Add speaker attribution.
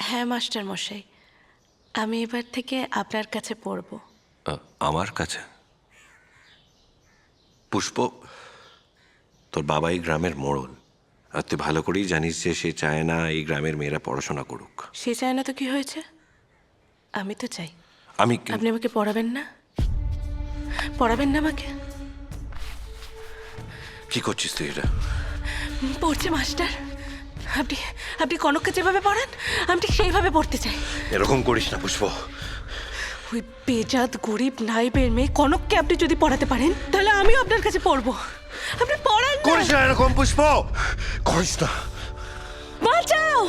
Speaker 1: হ্যাঁ মাস্টার মশাই, আমি এবার থেকে আপনার কাছে পড়ব।
Speaker 2: আমার কাছে? পুষ্প, তোর বাবা এই গ্রামের মোড়ল, আর তুই ভালো করেই জানিস যে সে চায় না এই গ্রামের মেয়েরা পড়াশোনা করুক।
Speaker 1: সে চায় না তো কি হয়েছে, আমি তো চাই।
Speaker 2: আমি
Speaker 1: আপনি আমাকে পড়াবেন না? পড়াবেন না আমাকে?
Speaker 2: কি করছিস তুই এটা?
Speaker 1: পড়ছে মাস্টার। আপনি আপনি কনককে যেভাবে পড়ান আমি ঠিক সেইভাবে পড়তে চাই।
Speaker 2: এরকম করিস না পুষ্প।
Speaker 1: ওই বেজাত গরিব নাইবের মেয়ে কনককে আপনি যদি পড়াতে পারেন তাহলে আমিও আপনার কাছে পড়বো। আপনি পড়ান না।
Speaker 2: করিস না এরকম পুষ্প, করিস না।
Speaker 1: বাঁচাও!